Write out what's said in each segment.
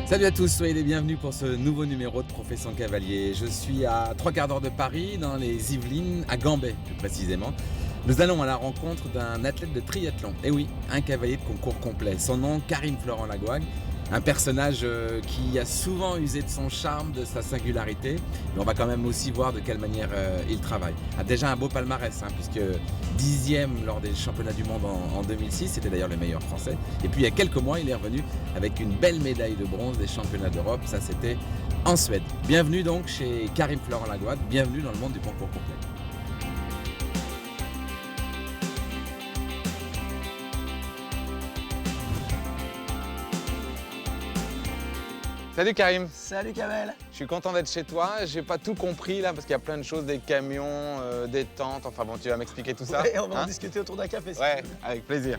Salut à tous, soyez les bienvenus pour ce nouveau numéro de Profession Cavalier. Je suis à 3/4 d'heure de Paris, dans les Yvelines, à Gambais plus précisément. Nous allons à la rencontre d'un athlète de triathlon. Et oui, un cavalier de concours complet. Son nom, Karim Florent Lagouague. Un personnage qui a souvent usé de son charme, de sa singularité. Mais on va quand même aussi voir de quelle manière il travaille. A déjà un beau palmarès, puisque 10e lors des championnats du monde en 2006. C'était d'ailleurs le meilleur français. Et puis il y a quelques mois, il est revenu avec une belle médaille de bronze des championnats d'Europe. Ça, c'était en Suède. Bienvenue donc chez Karim Florent Lagouague. Bienvenue dans le monde du concours complet. Salut Karim. Salut Kamel. Je suis content d'être chez toi. J'ai pas tout compris là parce qu'il y a plein de choses, des camions, des tentes. Enfin bon, tu vas m'expliquer tout ça. Ouais, on va en discuter autour d'un café. Ouais, avec plaisir.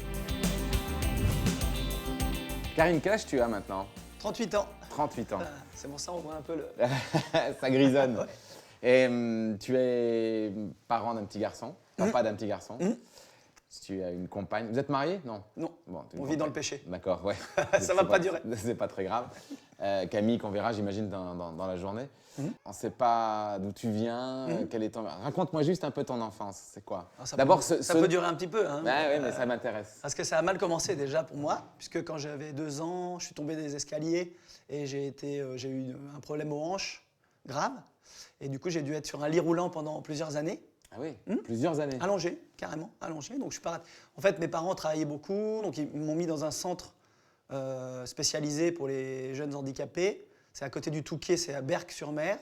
Karim, quel âge tu as maintenant? 38 ans. 38 ans. C'est pour ça on voit un peu le... Ça grisonne. Ouais. Et tu es parent d'un petit garçon, papa d'un petit garçon. Mmh. Tu as une compagne. Vous êtes mariés? Non. Non, Bon, on vit dans le péché. D'accord, ouais. Ça va pas durer. C'est pas très grave. Camille, qu'on verra, j'imagine, dans la journée. On ne sait pas d'où tu viens, quel est ton... Raconte-moi juste un peu ton enfance, c'est quoi? D'abord, ça peut durer un petit peu. Oui, mais ça m'intéresse. Parce que ça a mal commencé déjà pour moi, puisque quand j'avais 2 ans, je suis tombé des escaliers et j'ai eu un problème aux hanches grave. Et du coup, j'ai dû être sur un lit roulant pendant plusieurs années. Ah oui, plusieurs années. Allongé, carrément, allongé. Donc, je suis pas... En fait, mes parents travaillaient beaucoup, donc ils m'ont mis dans un centre spécialisé pour les jeunes handicapés. C'est à côté du Touquet, c'est à Berck-sur-Mer.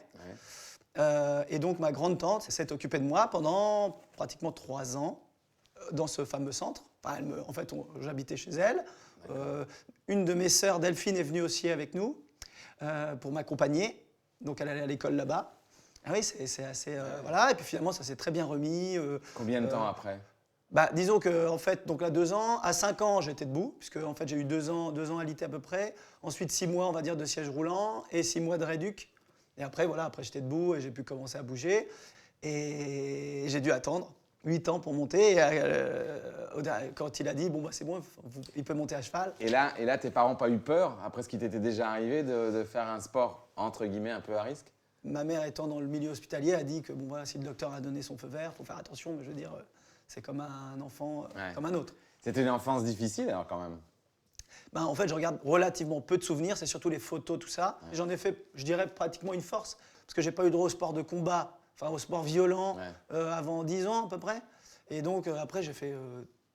Ouais. Et donc, ma grande tante s'est occupée de moi pendant pratiquement 3 ans dans ce fameux centre. Enfin, j'habitais chez elle. Une de mes sœurs, Delphine, est venue aussi avec nous pour m'accompagner. Donc, elle allait à l'école là-bas. Ah oui, c'est assez... voilà. Et puis finalement, ça s'est très bien remis. Combien de temps après? Disons que en fait, donc là 2 ans, à 5 ans, j'étais debout, puisque en fait, j'ai eu 2 ans alité à peu près. Ensuite, 6 mois, on va dire, de siège roulant et 6 mois de réduc. Et après, voilà, après j'étais debout et j'ai pu commencer à bouger. Et j'ai dû attendre 8 ans pour monter. Et, quand il a dit, bon, c'est bon, il peut monter à cheval. Et là, tes parents n'ont pas eu peur, après ce qui t'était déjà arrivé, de faire un sport, entre guillemets, un peu à risque? Ma mère, étant dans le milieu hospitalier, a dit que bon, voilà, si le docteur a donné son feu vert, il faut faire attention, mais je veux dire... C'est comme un enfant, comme un autre. C'était une enfance difficile alors quand même? En fait, je regarde relativement peu de souvenirs, c'est surtout les photos, tout ça. Ouais. J'en ai fait, je dirais, pratiquement une force, parce que j'ai pas eu droit au sport de combat, enfin au sport violent, avant 10 ans à peu près. Et donc après, j'ai fait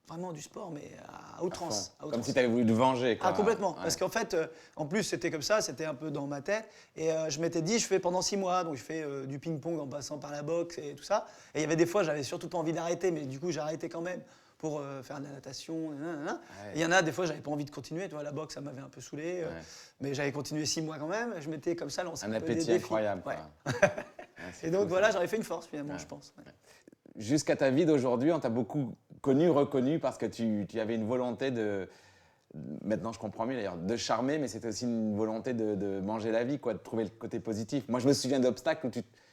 vraiment du sport, mais à outrance. Comme si tu avais voulu te venger, quoi. Ah, complètement. Ouais. Parce qu'en fait, en plus, c'était comme ça, c'était un peu dans ma tête. Et je m'étais dit, je fais pendant 6 mois, donc je fais du ping-pong en passant par la boxe et tout ça. Et il y avait des fois, j'avais surtout pas envie d'arrêter, mais du coup, j'ai arrêté quand même pour faire de la natation. Ouais. Il y en a des fois, j'avais pas envie de continuer. Tu vois, la boxe, ça m'avait un peu saoulé. Mais j'avais continué 6 mois quand même. Je m'étais comme ça lancé un appétit incroyable. Ouais. Et donc voilà, j'en ai fait une force finalement, je pense. Ouais. Jusqu'à ta vie d'aujourd'hui, on t'a beaucoup connu, reconnu parce que tu avais une volonté de... Maintenant, je comprends mieux d'ailleurs, de charmer, mais c'était aussi une volonté de manger la vie, quoi, de trouver le côté positif. Moi, je me souviens d'obstacles où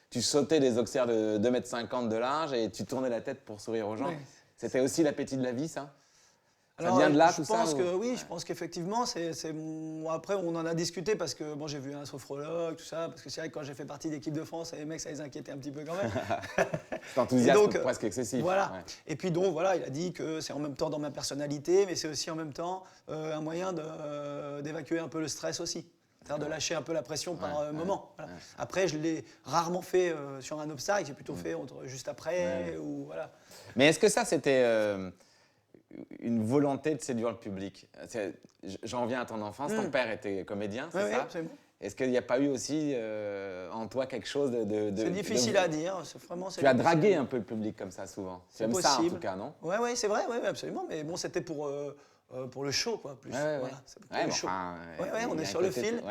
tu sautais des auxerres de 2,50 m de large et tu tournais la tête pour sourire aux gens. Ouais. C'était aussi l'appétit de la vie, ça? Alors, ça vient de là, tout ça Oui, je pense qu'effectivement, après on en a discuté parce que bon, j'ai vu un sophrologue, tout ça, parce que c'est vrai que quand j'ai fait partie de l'équipe de France, les mecs, ça les inquiétait un petit peu quand même. Cet enthousiasme presque excessif. Voilà. Ouais. Et puis donc, voilà, il a dit que c'est en même temps dans ma personnalité, mais c'est aussi en même temps un moyen d'évacuer un peu le stress aussi. C'est-à-dire de lâcher un peu la pression par moment. Voilà. Après, je l'ai rarement fait sur un obstacle, j'ai plutôt fait juste après. Ou, voilà. Mais est-ce que ça, c'était... une volonté de séduire le public? J'en viens à ton enfance, ton père était comédien, c'est ça? Oui, absolument. Est-ce qu'il n'y a pas eu aussi en toi quelque chose de... C'est difficile à dire, Tu as dragué un peu le public comme ça souvent? C'est possible. Ça en tout cas, non? Oui, c'est vrai, absolument, mais bon, c'était pour le show, quoi, plus. Voilà, le show. On est sur le fil.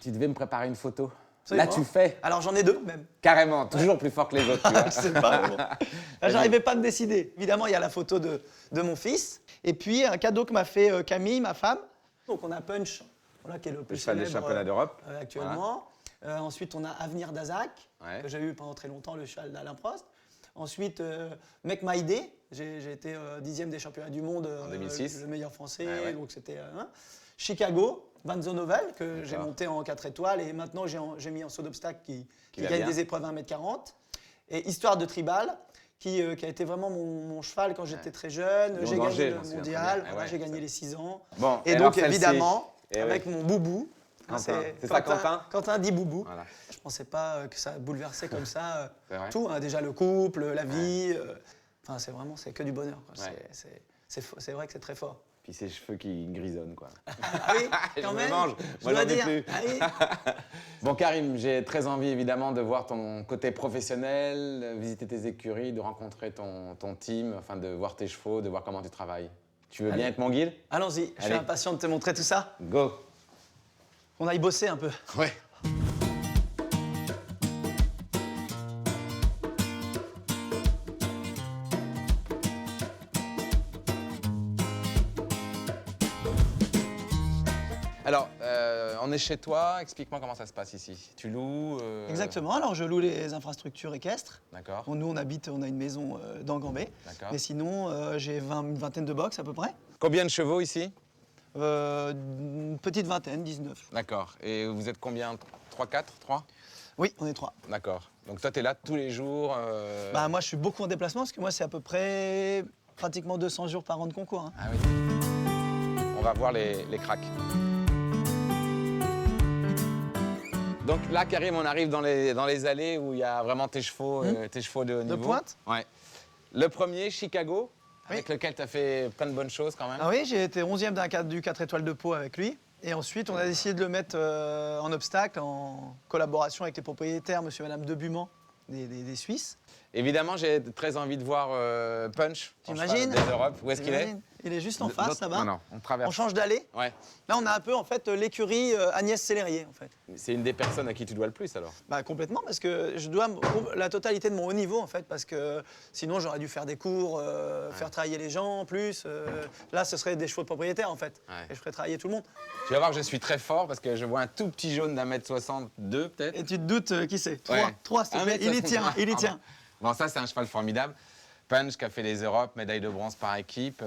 Tu devais me préparer une photo. Là, tu fais. Alors, j'en ai 2, même. Carrément, toujours plus fort que les autres, tu vois. Je sais pas, bon. Là, j'arrivais pas à me décider. Évidemment, il y a la photo de mon fils. Et puis, un cadeau que m'a fait Camille, ma femme. Donc, on a Punch, voilà, qui est le plus célèbre des championnats d'Europe. Actuellement. Voilà. Ensuite, on a Avenir d'Azac, que j'ai eu pendant très longtemps, le cheval d'Alain Prost. Ensuite, Make My Day. J'ai été 10e des championnats du monde. En 2006. Le meilleur français. Donc, c'était... Chicago, Van Zonhovel, que j'ai monté en 4 étoiles. Et maintenant, j'ai mis en saut d'obstacle qui gagne des épreuves à 1m40. Et Histoire de Tribal, qui a été vraiment mon cheval quand j'étais très jeune. J'ai gagné le mondial, j'ai gagné les 6 ans. Bon, et donc, évidemment, avec oui. mon boubou. C'est ça, Quentin. Quentin dit boubou. Voilà. Je ne pensais pas que ça bouleversait comme ça tout. tout. Déjà le couple, la vie. Enfin, c'est que du bonheur. Ouais. C'est vrai que c'est très fort. Puis ses cheveux qui grisonnent, quoi. Ah oui, quand même. Moi, j'en ai plus. Ah oui. Bon, Karim, j'ai très envie, évidemment, de voir ton côté professionnel, visiter tes écuries, de rencontrer ton team, enfin, de voir tes chevaux, de voir comment tu travailles. Tu veux bien être mon guide? Allons-y, je suis impatient de te montrer tout ça. Go. On aille bosser un peu. Ouais. Alors, on est chez toi. Explique-moi comment ça se passe ici. Tu loues Exactement. Alors, je loue les infrastructures équestres. D'accord. Bon, nous, on a une maison dans Gambé. D'accord. Mais sinon, j'ai une vingtaine de box à peu près. Combien de chevaux ici? Une petite vingtaine, 19. D'accord. Et vous êtes combien? 3, 4, 3? Oui, on est 3. D'accord. Donc toi, tu es là tous les jours Bah, moi, je suis beaucoup en déplacement parce que moi, c'est à peu près pratiquement 200 jours par an de concours. Hein. Ah oui. On va voir les cracks. Donc là, Karim, on arrive dans les allées où il y a vraiment tes chevaux de haut niveau. De pointe? Ouais. Le premier, Chicago, avec lequel tu as fait plein de bonnes choses quand même. Ah oui, j'ai été 11e du 4 étoiles de Pau avec lui. Et ensuite, on a décidé de le mettre en obstacle en collaboration avec les propriétaires, monsieur et madame de Buman, des Suisses. Évidemment, j'ai très envie de voir Punch. T'imagines? Des Europes. Où est-ce qu'il est? Il est juste en face, là-bas. Non, on traverse. On change d'allée. Ouais. Là, on a un peu, en fait, l'écurie Agnès Célérier, en fait. C'est une des personnes à qui tu dois le plus, alors? Bah, complètement, parce que je dois la totalité de mon haut niveau, en fait, parce que sinon, j'aurais dû faire des cours, faire travailler les gens en plus. Là, ce serait des chevaux de propriétaire, en fait. Ouais. Et je ferais travailler tout le monde. Tu vas voir que je suis très fort parce que je vois un tout petit jaune d'1m62, peut-être. Et tu te doutes qui c'est? Ouais. 3, s'il te plaît. Il y tient, il y tient. Bon, ça, c'est un cheval formidable. Punch qui a fait les Europes, médaille de bronze par équipe.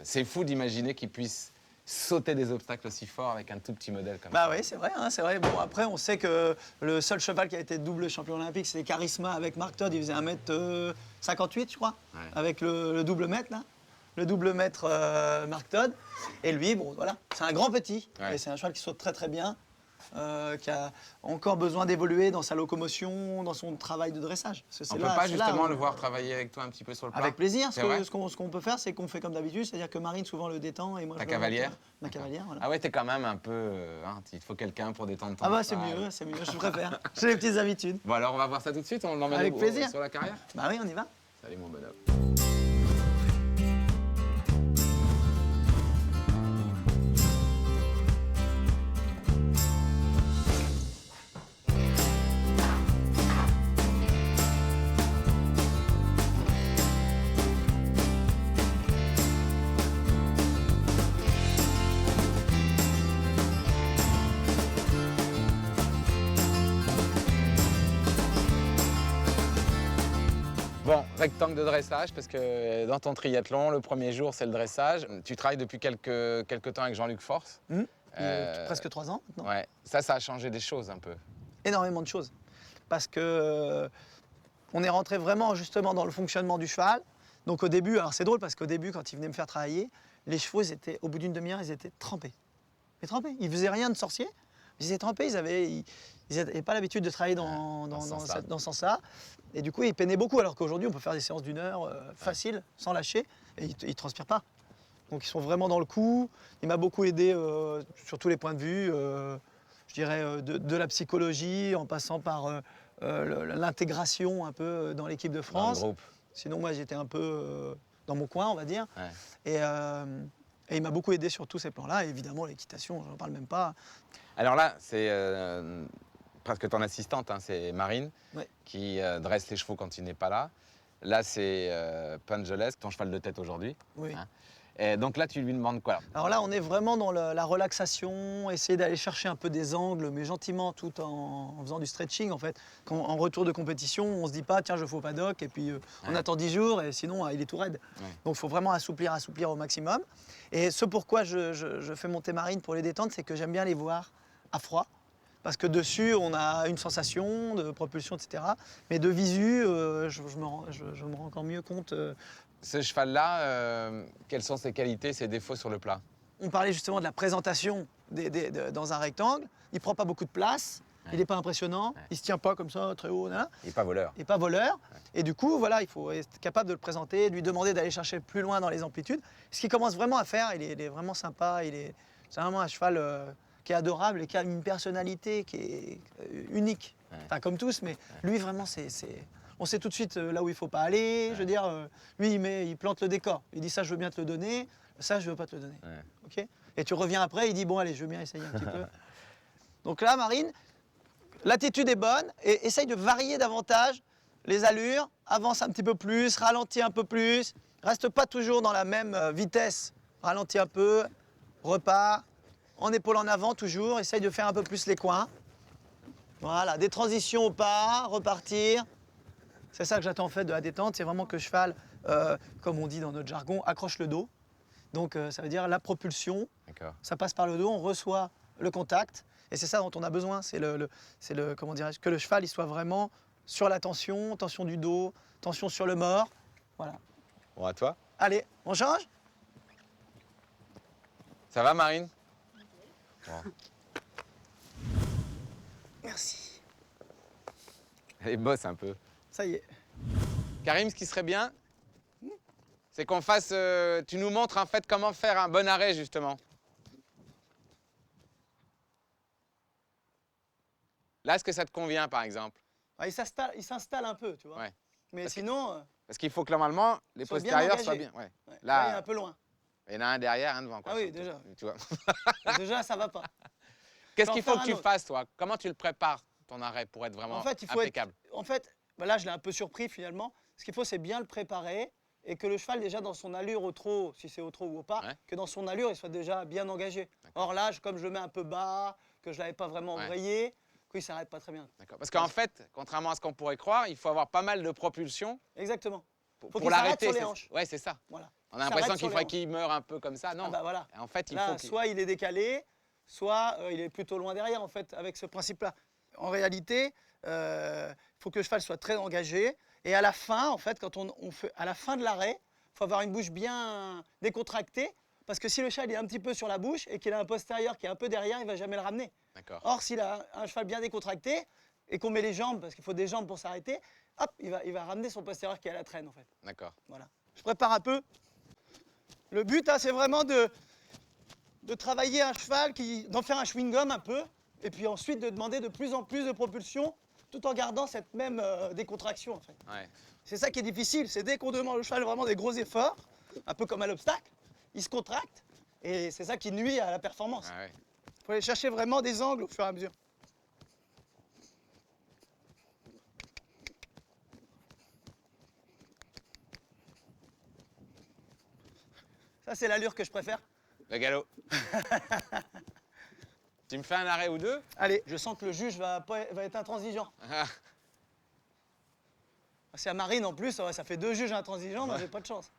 C'est fou d'imaginer qu'il puisse sauter des obstacles aussi forts avec un tout petit modèle comme ça. Bah oui, c'est vrai, hein, c'est vrai. Bon, après, on sait que le seul cheval qui a été double champion olympique, c'est Charisma avec Mark Todd. Il faisait 1m58, je crois, avec le double mètre, là. Le double mètre Mark Todd. Et lui, bon, voilà, c'est un grand petit. Et c'est un cheval qui saute très, très bien. Qui a encore besoin d'évoluer dans sa locomotion, dans son travail de dressage. On ne peut pas justement le voir travailler avec toi un petit peu sur le plat? Avec plaisir. C'est Ce qu'on peut faire, c'est qu'on fait comme d'habitude, c'est-à-dire que Marine souvent le détend et moi Ta je cavalière? Ma cavalière, voilà. Ah ouais, t'es quand même un peu... il te faut quelqu'un pour détendre ton Ah bah cheval. c'est mieux, je préfère. J'ai les petites habitudes. Bon alors on va voir ça tout de suite, on l'emmène Avec plaisir. sur la carrière? Bah oui, on y va. Salut mon bonhomme. Bon, rectangle de dressage, parce que dans ton triathlon, le premier jour, c'est le dressage. Tu travailles depuis quelques temps avec Jean-Luc Force. Presque 3 ans maintenant. Ouais, ça a changé des choses un peu. Énormément de choses. Parce que on est rentré vraiment justement dans le fonctionnement du cheval. Donc au début, alors c'est drôle parce qu'au début, quand ils venaient me faire travailler, les chevaux, au bout d'une demi-heure, ils étaient trempés. Mais trempés. Ils faisaient rien de sorcier. Ils étaient trempés, ils n'avaient pas l'habitude de travailler dans ce sens-là. Et du coup, ils peinaient beaucoup, alors qu'aujourd'hui, on peut faire des séances d'1 heure facile, sans lâcher, et ils ne transpirent pas. Donc ils sont vraiment dans le coup. Il m'a beaucoup aidé sur tous les points de vue, je dirais de la psychologie, en passant par l'intégration un peu dans l'équipe de France. Dans le groupe. Sinon, moi, j'étais un peu dans mon coin, on va dire. Ouais. Et il m'a beaucoup aidé sur tous ces plans-là. Et évidemment, l'équitation, je n'en parle même pas. Alors là, c'est presque ton assistante, hein, c'est Marine, qui dresse les chevaux quand il n'est pas là. Là, c'est Punjoles, ton cheval de tête aujourd'hui. Oui. Hein. Et donc là, tu lui demandes quoi? Alors là, on est vraiment dans la relaxation, essayer d'aller chercher un peu des angles, mais gentiment, tout en faisant du stretching en fait. En retour de compétition, on se dit pas, tiens, je fais au paddock, et puis on attend 10 jours, et sinon, il est tout raide. Ouais. Donc il faut vraiment assouplir au maximum. Et ce pourquoi je fais monter Marine pour les détendre, c'est que j'aime bien les voir à froid. Parce que dessus, on a une sensation de propulsion, etc. Mais de visu, je me rends encore mieux compte. Ce cheval-là, quelles sont ses qualités, ses défauts sur le plat? On parlait justement de la présentation dans un rectangle. Il prend pas beaucoup de place. Ouais. Il n'est pas impressionnant. Ouais. Il se tient pas comme ça, très haut. Là. Il n'est pas voleur. Il n'est pas voleur. Ouais. Et du coup, voilà, il faut être capable de le présenter, de lui demander d'aller chercher plus loin dans les amplitudes. Ce qu'il commence vraiment à faire, il est vraiment sympa. C'est vraiment un cheval qui est adorable et qui a une personnalité qui est unique. Ouais. Enfin, comme tous, mais lui, vraiment, on sait tout de suite là où il ne faut pas aller. Ouais. Je veux dire, lui, il plante le décor. Il dit ça, je veux bien te le donner. Ça, je ne veux pas te le donner. Ouais. Okay, et tu reviens après, il dit bon, allez, je veux bien essayer un petit peu. Donc là, Marine, l'attitude est bonne et essaye de varier davantage les allures. Avance un petit peu plus, ralentit un peu plus. Reste pas toujours dans la même vitesse. Ralentis un peu, repart. En épaule en avant toujours, essaye de faire un peu plus les coins. Voilà, des transitions au pas, repartir. C'est ça que j'attends en fait de la détente, c'est vraiment que le cheval, comme on dit dans notre jargon, accroche le dos. Donc ça veut dire la propulsion, ça passe par le dos, on reçoit le contact. Et c'est ça dont on a besoin, c'est comment dirais-je, que le cheval il soit vraiment sur la tension, tension du dos, tension sur le mort. Voilà. Bon, à toi. Allez, on change? Ça va, Marine? Bon. Merci. Elle bosse un peu. Ça y est. Karim, ce qui serait bien, c'est qu'on fasse... tu nous montres en fait comment faire un bon arrêt, justement. Là, est-ce que ça te convient, par exemple? Ah, il s'installe un peu, tu vois. Ouais. Mais sinon, Parce qu'il faut que normalement, les Soit bien postérieurs engagés. soient bien. Ouais. ouais, Là, il est un peu loin. il y en a un derrière, un devant. Quoi, Ah oui, surtout. déjà. Tu vois. Déjà, ça va pas. Qu'est-ce J'en qu'il fais faut que un tu autre. fasses, toi? Comment tu le prépares, ton arrêt, pour être vraiment En fait, il faut impeccable? Là, je l'ai un peu surpris finalement. Ce qu'il faut, c'est bien le préparer et que le cheval, déjà dans son allure au trot, si c'est au trot ou au pas, Ouais. que dans son allure, il soit déjà bien engagé. Or là, comme je le mets un peu bas, que je l'avais pas vraiment Ouais. embrayé, il ne s'arrête pas très bien. D'accord. Parce qu'en fait, contrairement à ce qu'on pourrait croire, il faut avoir pas mal de propulsion Exactement. pour Faut qu'il s'arrête l'arrêter. sur les hanches. Ouais, c'est ça. Voilà. On a Il l'impression s'arrête qu'il sur faudrait les qu'il meure un peu comme ça. Non. Ah bah voilà. En fait, il Là, faut qu'il... soit il est décalé, soit il est plutôt loin derrière, en fait, avec ce principe-là. En réalité, il faut que le cheval soit très engagé. Et à la fin, en fait, à la fin de l'arrêt, il faut avoir une bouche bien décontractée. Parce que si le cheval est un petit peu sur la bouche et qu'il a un postérieur qui est un peu derrière, il ne va jamais le ramener. D'accord. Or, s'il a un cheval bien décontracté et qu'on met les jambes, parce qu'il faut des jambes pour s'arrêter, hop, il va ramener son postérieur qui est à la traîne, en fait. D'accord. Voilà. Je prépare un peu. Le but, hein, c'est vraiment de travailler un cheval, d'en faire un chewing-gum un peu, et puis ensuite de demander de plus en plus de propulsion, tout en gardant cette même décontraction, en fait. Ouais. C'est ça qui est difficile, c'est dès qu'on demande au cheval vraiment des gros efforts, un peu comme à l'obstacle, il se contracte, et c'est ça qui nuit à la performance. Ah ouais. Il faut aller chercher vraiment des angles au fur et à mesure. Ça, c'est l'allure que je préfère. Le galop. Tu me fais un arrêt ou deux? Allez, je sens que le juge va être intransigeant. Ah, C'est à Marine en plus, ça fait 2 juges intransigeants, moi j'ai pas de chance.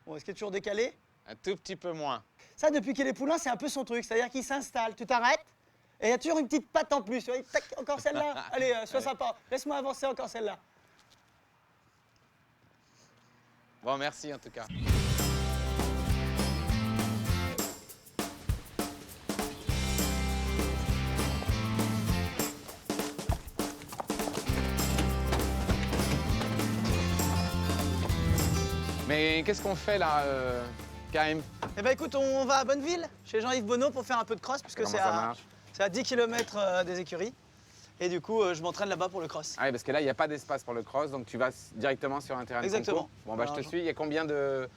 Bon, est-ce qu'il est toujours décalé? un tout petit peu moins. Ça, depuis qu'il est poulain, c'est un peu son truc, c'est-à-dire qu'il s'installe, tu t'arrêtes, et il y a toujours une petite patte en plus. Tu vois, tac, encore celle-là, allez, sois sympa, laisse-moi avancer encore celle-là. Bon, merci en tout cas. Mais qu'est-ce qu'on fait là, Karim? Eh ben écoute, on va à Bonneville, chez Jean-Yves Bonneau, pour faire un peu de cross, puisque Comment c'est ça marche? à 10 km des écuries. Et du coup, je m'entraîne là-bas pour le cross. Ah oui, parce que là, il n'y a pas d'espace pour le cross, donc tu vas directement sur un terrain de Exactement. concours. Bon, bah je te suis. Il y a combien de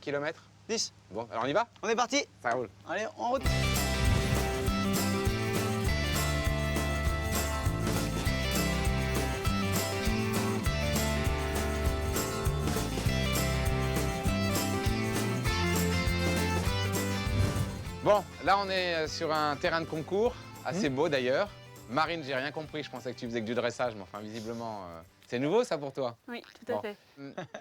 kilomètres? 10. Bon, alors on y va? On est parti. Ça roule. Allez, en route. Bon, là on est sur un terrain de concours, assez beau d'ailleurs. Marine, j'ai rien compris, je pensais que tu faisais que du dressage, mais enfin visiblement, c'est nouveau ça pour toi? Oui, tout à Bon. fait.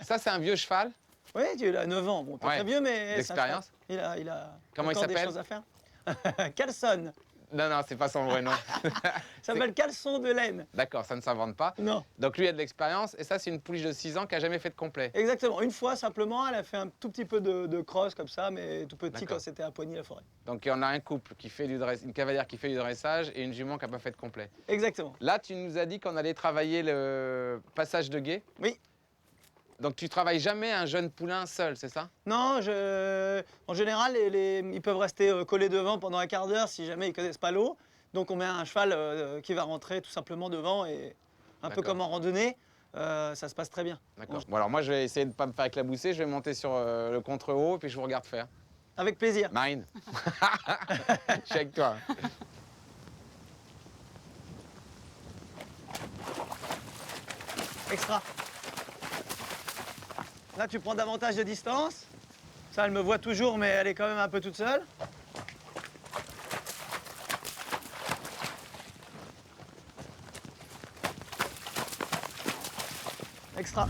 Ça c'est un vieux cheval, Oui, il a 9 ans. Bon, pas Ouais. très vieux, mais... D'expérience. Il a Comment il encore des s'appelle? choses à faire. Caleçon. Non, non, c'est pas son vrai nom. Ça s'appelle caleçon de laine. D'accord, ça ne s'invente pas. Non, Donc lui a de l'expérience, et ça c'est une pouliche de 6 ans qui a jamais fait de complet. exactement. Une fois simplement, elle a fait un tout petit peu de cross comme ça, mais tout petit D'accord. quand c'était à Poigny-la-Forêt. Donc on a un couple qui fait une cavalière qui fait du dressage et une jument qui n'a pas fait de complet. Exactement. Là, tu nous as dit qu'on allait travailler le passage de guet. Oui. Donc tu travailles jamais un jeune poulain seul, c'est ça? Non, en général, ils peuvent rester collés devant pendant un quart d'heure si jamais ils ne connaissent pas l'eau. Donc on met un cheval qui va rentrer tout simplement devant et un peu D'accord. comme en randonnée, ça se passe très bien. D'accord. Bon alors moi je vais essayer de ne pas me faire éclabousser, je vais monter sur le contre-haut et puis je vous regarde faire. Avec plaisir. Marine, je suis avec toi. Extra. Là, tu prends davantage de distance. Ça, elle me voit toujours, mais elle est quand même un peu toute seule. Extra.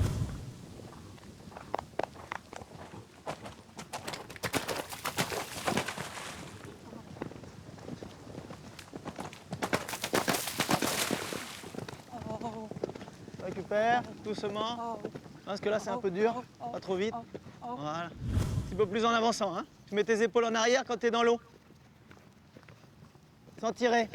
Récupère, doucement. Parce que là, c'est un peu dur. Pas trop vite. Voilà. Un petit peu plus en avançant. Hein. Tu mets tes épaules en arrière quand tu es dans l'eau. Sans tirer.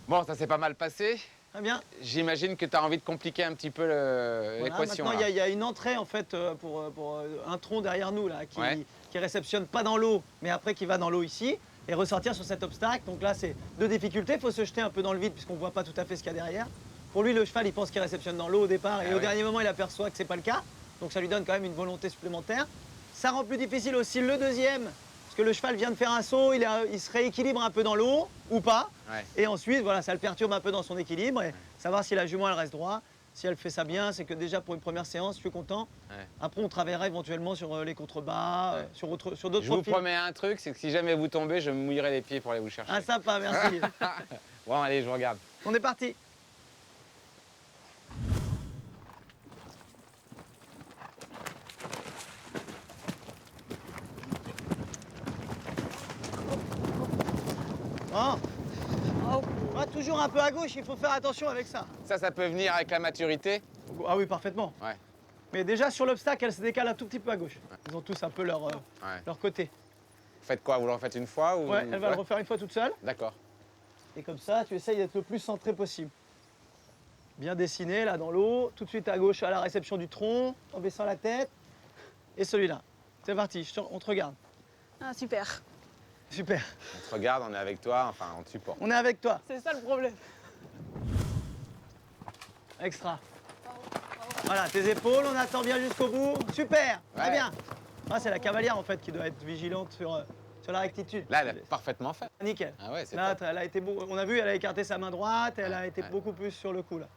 Bon, ça s'est pas mal passé. Très bien. J'imagine que tu as envie de compliquer un petit peu Voilà, l'équation. maintenant, là. il y a une entrée en fait pour un tronc derrière nous là, Ouais. qui réceptionne pas dans l'eau, mais après qui va dans l'eau ici et ressortir sur cet obstacle. Donc là, c'est deux difficultés. Il faut se jeter un peu dans le vide puisqu'on voit pas tout à fait ce qu'il y a derrière. Pour lui, le cheval, il pense qu'il réceptionne dans l'eau au départ et Ah au ouais. dernier moment, il aperçoit que c'est pas le cas. Donc ça lui donne quand même une volonté supplémentaire. Ça rend plus difficile aussi le deuxième, parce que le cheval vient de faire un saut, il se rééquilibre un peu dans l'eau ou pas. Ouais. Et ensuite, voilà, ça le perturbe un peu dans son équilibre et savoir si la jument elle reste droit. Si elle fait ça bien, c'est que déjà pour une première séance, je suis content. Ouais. Après, on travaillera éventuellement sur les contrebas, Ouais. sur d'autres Je vous profils. promets un truc, c'est que si jamais vous tombez, je me mouillerai les pieds pour aller vous chercher. Ah, sympa, merci. Bon, allez, je vous regarde. On est parti. Bon. Oh. Ouais, toujours un peu à gauche, il faut faire attention avec ça. Ça peut venir avec la maturité. Ah oui, parfaitement. Ouais. Mais déjà, sur l'obstacle, elle se décale un tout petit peu à gauche. Ils ont tous un peu leur côté. Vous faites quoi? Vous le refaites une fois ou... Ouais, elle va le refaire une fois toute seule. D'accord. Et comme ça, tu essayes d'être le plus centré possible. Bien dessiné, là, dans l'eau. Tout de suite à gauche, à la réception du tronc, en baissant la tête. Et celui-là. C'est parti, on te regarde. Ah, super. Super. On te regarde, on est avec toi, enfin, on te supporte. On est avec toi. C'est ça le problème. Extra. Voilà, tes épaules, on attend bien jusqu'au bout. Super, très Ouais. bien. Ah, c'est la cavalière, en fait, qui doit être vigilante sur la rectitude. Là, elle a parfaitement fait. Nickel. Ah ouais, c'est Là, top. elle a été on a vu, elle a écarté sa main droite, elle a Ouais, été ouais. beaucoup plus sur le coup, là.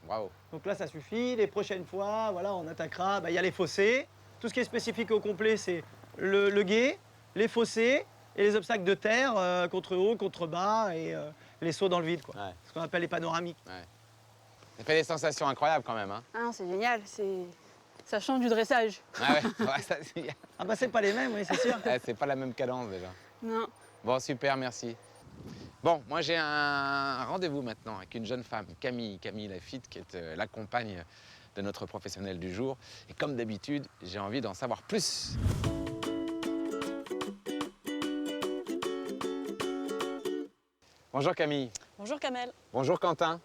Bravo. Donc là, ça suffit. Les prochaines fois, voilà, on attaquera. Bah, il y a les fossés. Tout ce qui est spécifique au complet, c'est le gué, les fossés et les obstacles de terre, contre haut, contre bas et les sauts dans le vide, quoi. Ouais. Ce qu'on appelle les panoramiques. Ça fait des sensations incroyables quand même. Hein. Ah non, c'est génial. Ça change du dressage. Ah ouais, ouais, ça, Ah bah c'est pas les mêmes, oui, c'est sûr. c'est pas la même cadence déjà. Non. Bon, super, merci. Bon, moi j'ai un rendez-vous maintenant avec une jeune femme, Camille Lafitte, qui est la compagne de notre professionnel du jour. Et comme d'habitude, j'ai envie d'en savoir plus. Bonjour Camille. Bonjour Kamel. Bonjour Quentin.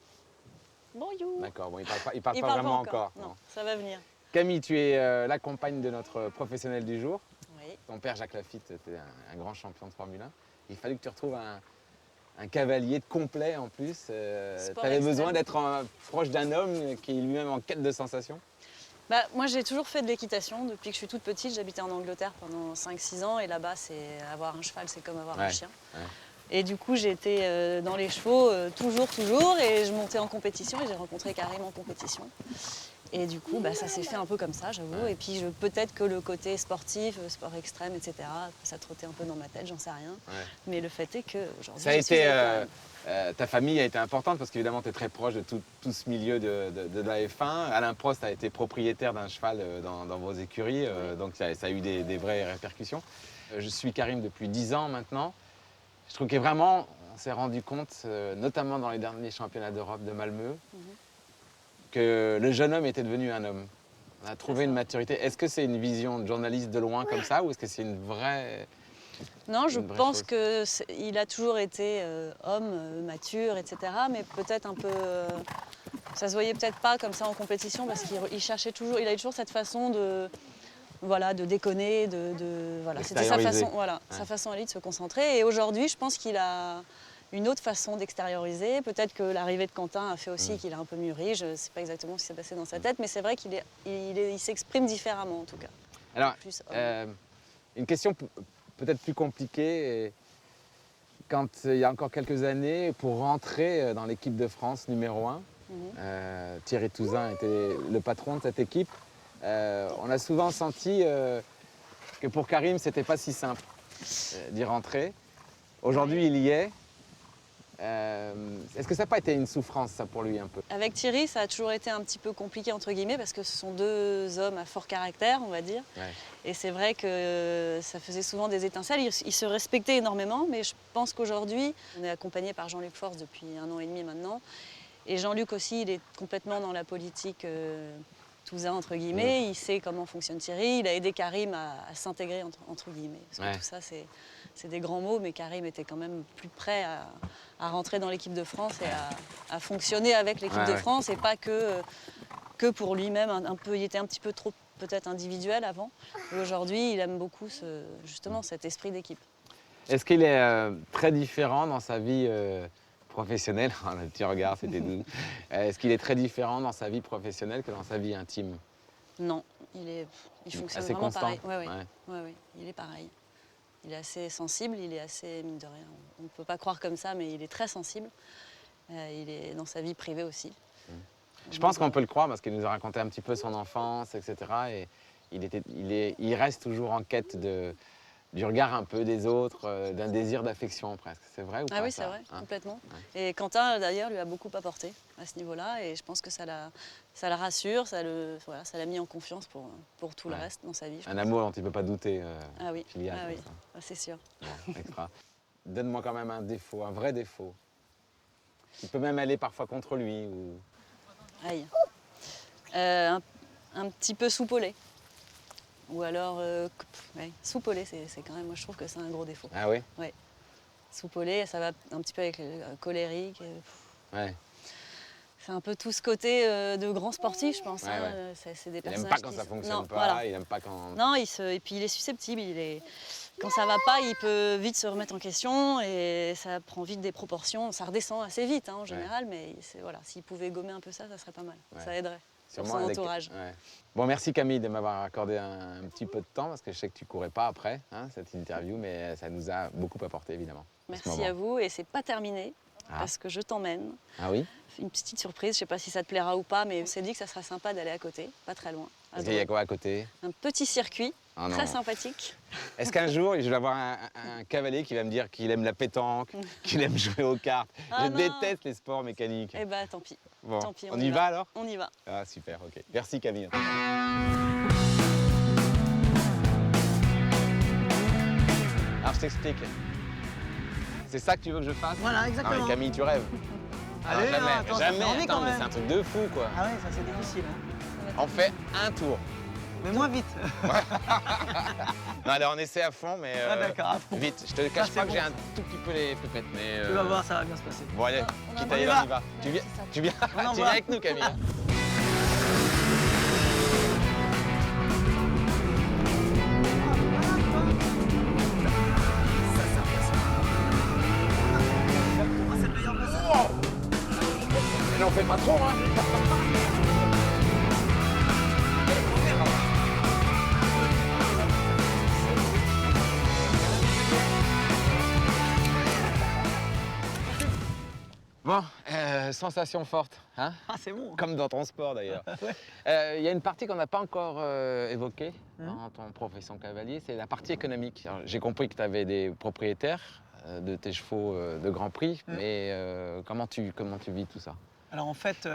Bonjour. D'accord, bon, il parle Il pas parle vraiment pas encore. Non, ça va venir. Camille, tu es la compagne de notre professionnel du jour. Oui. Ton père Jacques Lafitte était un grand champion de Formule 1. Il fallait que tu retrouves un cavalier de complet en plus. Tu Sport avais extrême. besoin d'être proche d'un homme qui est lui-même en quête de sensations. Bah, moi, j'ai toujours fait de l'équitation. Depuis que je suis toute petite, j'habitais en Angleterre pendant 5-6 ans. Et là-bas, avoir un cheval, c'est comme avoir un Ouais, chien. ouais. Et du coup, j'ai été dans les chevaux toujours. Et je montais en compétition et j'ai rencontré Karim en compétition. Et du coup, bah, ça s'est fait un peu comme ça, j'avoue. Et puis peut-être que le côté sportif, sport extrême, etc., ça trottait un peu dans ma tête, j'en sais rien. Ouais. Mais le fait est qu'aujourd'hui, Ça a été, ta famille a été importante parce qu'évidemment, tu es très proche de tout ce milieu de la F1. Alain Prost a été propriétaire d'un cheval dans vos écuries, donc ça a eu des vraies répercussions. Je suis Karim depuis 10 ans maintenant. Je trouve que vraiment, on s'est rendu compte, notamment dans les derniers championnats d'Europe de Malmö, que le jeune homme était devenu un homme. On a trouvé une maturité. Est-ce que c'est une vision de journaliste de loin comme ça ou est-ce que c'est une vraie... Non, je une vraie pense chose. qu'il a toujours été homme, mature, etc. Mais peut-être un peu... ça se voyait peut-être pas comme ça en compétition parce qu'il cherchait toujours... Il avait toujours cette façon de... Voilà, de déconner, voilà. C'était sa façon, sa façon à lui de se concentrer. Et aujourd'hui, je pense qu'il a une autre façon d'extérioriser. Peut-être que l'arrivée de Quentin a fait aussi qu'il a un peu mûri. Je ne sais pas exactement ce qui s'est passé dans sa tête, mais c'est vrai qu'il s'exprime différemment en tout cas. Alors, Plus une question peut-être plus compliquée. Quand il y a encore quelques années, pour rentrer dans l'équipe de France numéro 1, Thierry Touzin était le patron de cette équipe. On a souvent senti que pour Karim, c'était pas si simple d'y rentrer. Aujourd'hui, il y est. Est-ce que ça n'a pas été une souffrance, ça, pour lui, un peu? Avec Thierry, ça a toujours été un petit peu compliqué, entre guillemets, parce que ce sont deux hommes à fort caractère, on va dire. Ouais. Et c'est vrai que ça faisait souvent des étincelles. Ils se respectaient énormément, mais je pense qu'aujourd'hui, on est accompagné par Jean-Luc Force depuis 1 an et demi maintenant. Et Jean-Luc aussi, il est complètement dans la politique Touzin, entre guillemets. Il sait comment fonctionne Thierry. Il a aidé Karim à s'intégrer, entre guillemets. Parce que tout ça, c'est des grands mots, mais Karim était quand même plus prêt à rentrer dans l'équipe de France et à fonctionner avec l'équipe de France et pas que pour lui-même. Il était un petit peu trop peut-être individuel avant. Et aujourd'hui, il aime beaucoup justement cet esprit d'équipe. Est-ce qu'il est très différent dans sa vie professionnelle? Le petit regard, c'était doux. Est-ce qu'il est très différent dans sa vie professionnelle que dans sa vie intime? Non, il fonctionne assez vraiment constant. pareil. Ouais. Oui, il est pareil. Il est assez sensible, il est assez, mine de rien, on ne peut pas croire comme ça, mais il est très sensible. Il est dans sa vie privée aussi. Je pense qu'on peut le croire parce qu'il nous a raconté un petit peu son enfance, etc. Et il reste toujours en quête du regard un peu des autres, d'un désir d'affection presque. C'est vrai ou pas? Ah oui, c'est vrai, complètement. Et Quentin, d'ailleurs, lui a beaucoup apporté à ce niveau-là. Et je pense que ça la rassure, ça l'a mis en confiance pour tout le reste dans sa vie. Un amour dont il ne peut pas douter, ah oui, filial. ah oui. Ah, c'est sûr. Bon, extra. Donne-moi quand même un défaut, un vrai défaut. Il peut même aller parfois contre lui. Ou... Aïe. Un petit peu soupolé. Ou alors, soupolé, c'est quand même, moi je trouve que c'est un gros défaut. Ah oui? Ouais. Soupolé, ça va un petit peu avec le colérique. Ouais. C'est un peu tout ce côté de grand sportif, je pense. Ouais. C'est des Il personnages n'aime pas quand ça ne fonctionne pas, il n'aime pas quand... Non, et puis il est susceptible. Quand ça va pas, il peut vite se remettre en question et ça prend vite des proportions. Ça redescend assez vite en général, mais s'il pouvait gommer un peu ça serait pas mal. Ça aiderait. Sûrement pour son entourage. Ouais. Bon, merci Camille de m'avoir accordé un petit peu de temps parce que je sais que tu courais pas après cette interview, mais ça nous a beaucoup apporté évidemment. Merci à vous et c'est pas terminé parce que je t'emmène. Ah oui? Une petite surprise, je sais pas si ça te plaira ou pas, mais on s'est dit que ça serait sympa d'aller à côté, pas très loin. Parce qu'il y a quoi à côté? Un petit circuit très sympathique. Est-ce qu'un jour, je vais avoir un cavalier qui va me dire qu'il aime la pétanque, qu'il aime jouer aux cartes? Je déteste les sports mécaniques. Eh ben tant pis. Bon, Tant pis, on y va alors? On y va. Ah super, ok. Merci Camille. Alors je t'explique. C'est ça que tu veux que je fasse? Voilà, exactement. Non mais Camille, tu rêves. Allez, jamais, attends, ça fait envie quand mais même. c'est un truc de fou quoi. Ah ouais, ça c'est difficile. Hein. On fait un tour. Mais moins vite. Non, allez, on essaie à fond, mais d'accord, à fond. vite. Je te cache c'est pas que bon, j'ai un tout petit peu les pépettes, mais... Tu vas voir, ça va bien se passer. Bon, allez, quitte à y va. aller, on y va. Tu viens, tu viens avec nous, Camille. Mais n'en fais pas trop, hein. Bon, sensation forte, hein? Ah, c'est bon. Comme dans ton sport d'ailleurs. Ouais. Il y a une partie qu'on n'a pas encore évoquée Mhm. dans ton profession cavalier, c'est la partie économique. Alors, j'ai compris que tu avais des propriétaires de tes chevaux de Grand Prix, Mhm. mais comment tu vis tout ça? Alors en fait,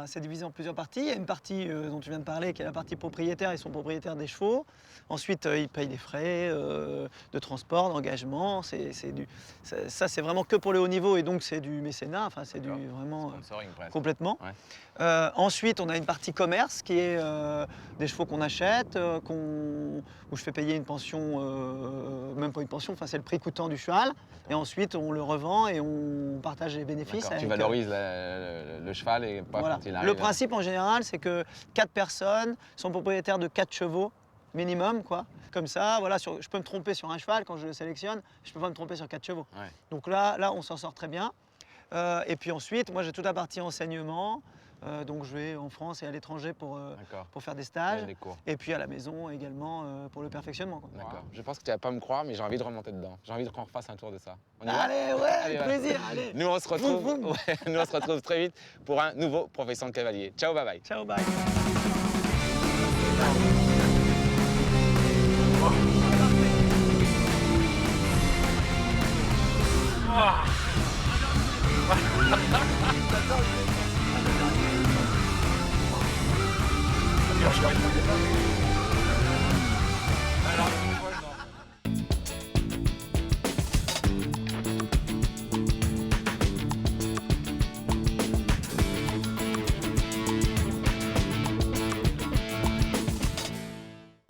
c'est divisé en plusieurs parties. Il y a une partie dont tu viens de parler, qui est la partie propriétaire. Ils sont propriétaires des chevaux. Ensuite, ils payent des frais de transport, d'engagement. Ça, c'est vraiment que pour le haut niveau et donc c'est du mécénat. Enfin, c'est du D'accord. vraiment Sponsoring presque. complètement. Ouais. Ensuite, on a une partie commerce qui est des chevaux qu'on achète, où je fais payer une pension, même pas une pension. Enfin, c'est le prix coûtant du cheval. Et ensuite, on le revend et on partage les bénéfices. D'accord, tu avec, valorises le cheval et pas voilà. quand il arrive. Le principe en général, c'est que 4 personnes sont propriétaires de 4 chevaux minimum, quoi. Comme ça, voilà, je peux me tromper sur un cheval quand je le sélectionne, je peux pas me tromper sur 4 chevaux. Ouais. Donc là, on s'en sort très bien. Et puis ensuite, moi j'ai toute la partie enseignement, donc je vais en France et à l'étranger D'accord. pour faire des Il y stages. a des cours. Et puis à la maison également pour le perfectionnement, quoi. D'accord. Je pense que tu vas pas me croire, mais j'ai envie de remonter dedans. J'ai envie qu'on refasse un tour de ça. On y va? Allez, ouais, Allez, avec voilà. plaisir, allez. Nous on se retrouve, Vroom, vroom. ouais, nous on se retrouve très vite pour un nouveau profession de cavalier. Ciao, bye bye. Ciao, bye. Ja,